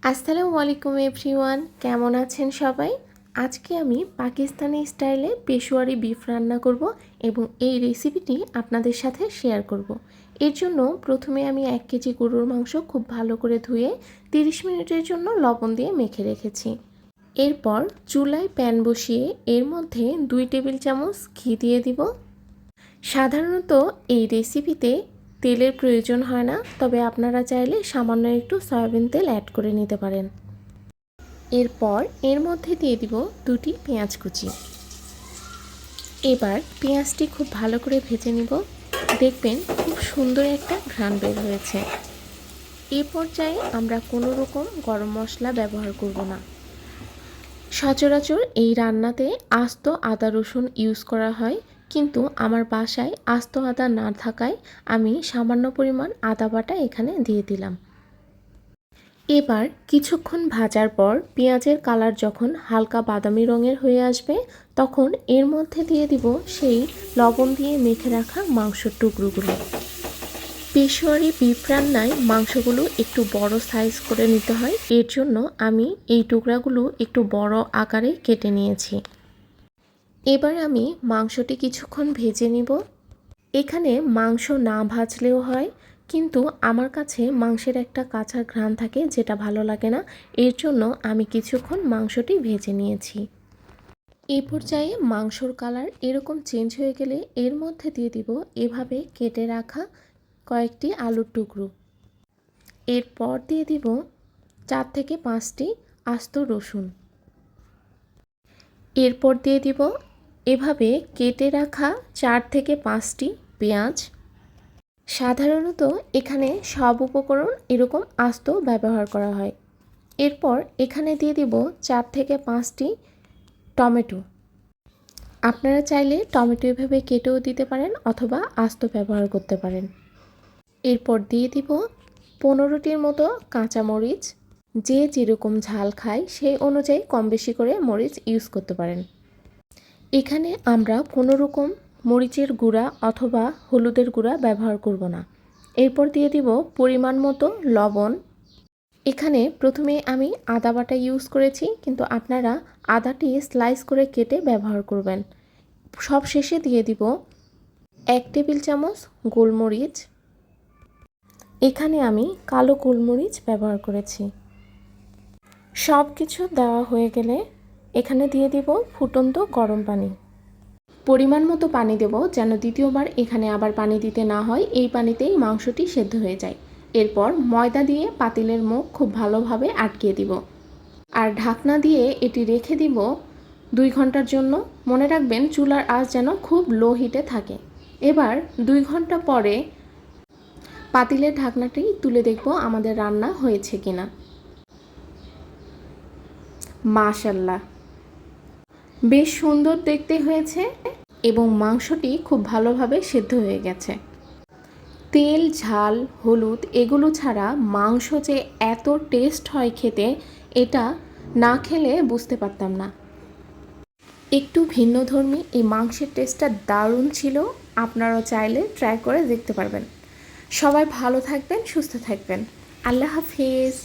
আসসালামু আলাইকুম এভরিওয়ান, কেমন আছেন সবাই? আজকে আমি পাকিস্তানি স্টাইলে পেশোয়ারি বিফ রান্না করব এবং এই রেসিপিটি আপনাদের সাথে শেয়ার করব। এর জন্য প্রথমে আমি 1 কেজি গরুর মাংস খুব ভালো করে ধুয়ে 30 মিনিটের জন্য লবণ দিয়ে মেখে রেখেছি। এরপর চুলায় প্যান বসিয়ে এর মধ্যে 2 টেবিল চামচ ঘি দিয়ে দিব। সাধারণত এই রেসিপিতে তেলের প্রয়োজন হয় না, তবে আপনারা চাইলে সামান্য একটু সয়াবিন তেল অ্যাড করে নিতে পারেন। এরপর এর মধ্যে দিয়ে দিব 2টি পেঁয়াজ কুচি। এবার পেঁয়াজটি খুব ভালো করে ভেজে নিব। দেখবেন খুব সুন্দর একটা ঘ্রাণ বের হয়েছে। এই পর্যায়ে আমরা কোনো রকম গরম মশলা ব্যবহার করব না। সচরাচর এই রান্নাতে আস্ত আদা রসুন ইউজ করা হয়, কিন্তু আমার বাসায় আস্ত আদা না থাকায় আমি সামান্য পরিমাণ আদা বাটা এখানে দিয়ে দিলাম। এবার কিছুক্ষণ ভাজার পর পেঁয়াজের কালার যখন হালকা বাদামি রঙের হয়ে আসবে, তখন এর মধ্যে দিয়ে দিব সেই লবণ দিয়ে মেখে রাখা মাংসের টুকরোগুলো। পেশোয়ারি বিফ রান্নায় মাংসগুলো একটু বড় সাইজ করে নিতে হয়, এর জন্য আমি এই টুকরাগুলো একটু বড় আকারে কেটে নিয়েছি। এবার আমি মাংসটি কিছুক্ষণ ভেজে নিব। এখানে মাংস না ভাজলেও হয়, কিন্তু আমার কাছে মাংসের একটা কাঁচা ঘ্রাণ থাকে যেটা ভালো লাগে না, এর জন্য আমি কিছুক্ষণ মাংসটি ভেজে নিয়েছি। এই পর্যায়ে মাংসর কালার এরকম চেঞ্জ হয়ে গেলে এর মধ্যে দিয়ে দিব এভাবে কেটে রাখা কয়েকটি আলুর টুকরো। এরপর দিয়ে দিব 4 থেকে 5টি আস্ত রসুন। এরপর দিয়ে দিব এভাবে কেটে রাখা 4 থেকে 5টি পেঁয়াজ। সাধারণত এখানে সব উপকরণ এরকম আস্ত ব্যবহার করা হয়। এরপর এখানে দিয়ে দিব 4 থেকে 5টি টমেটো। আপনারা চাইলে টমেটো এভাবে কেটেও দিতে পারেন অথবা আস্ত ব্যবহার করতে পারেন। এরপর দিয়ে দিব 15টির মতো কাঁচামরিচ। যে যেরকম ঝাল খায় সেই অনুযায়ী কম বেশি করে মরিচ ইউজ করতে পারেন। এখানে আমরা কোনো রকম মরিচের গুঁড়া অথবা হলুদের গুঁড়া ব্যবহার করব না। এরপর দিয়ে দিব পরিমাণ মতো লবণ। এখানে প্রথমে আমি আদা বাটা ইউজ করেছি, কিন্তু আপনারা আদাটি স্লাইস করে কেটে ব্যবহার করবেন। সব শেষে দিয়ে দিব 1 টেবিল চামচ গোলমরিচ। এখানে আমি কালো গোলমরিচ ব্যবহার করেছি। সব কিছু দেওয়া হয়ে গেলে এখানে দিয়ে দিব ফুটন্ত গরম পানি। পরিমাণ মতো পানি দেব, যেন দ্বিতীয়বার এখানে আবার পানি দিতে না হয়, এই পানিতেই মাংসটি সেদ্ধ হয়ে যায়। এরপর ময়দা দিয়ে পাতিলের মুখ খুব ভালোভাবে আটকিয়ে দিব আর ঢাকনা দিয়ে এটি রেখে দিব 2 ঘন্টার জন্য। মনে রাখবেন চুলার আঁচ যেন খুব লো হিটে থাকে। এবার 2 ঘন্টা পরে পাতিলের ঢাকনাটি তুলে দেখব আমাদের রান্না হয়েছে কিনা। মাশাআল্লাহ, বেশ সুন্দর দেখতে হয়েছে এবং মাংসটি খুব ভালোভাবে সেদ্ধ হয়ে গেছে। তেল, ঝাল, হলুদ এগুলো ছাড়া মাংস যে এত টেস্ট হয় খেতে, এটা না খেলে বুঝতে পারতাম না। একটু ভিন্নধর্মী এই মাংসের টেস্টটা দারুণ ছিল। আপনারাও চাইলে ট্রাই করে দেখতে পারবেন। সবাই ভালো থাকবেন, সুস্থ থাকবেন। আল্লাহ হাফেজ।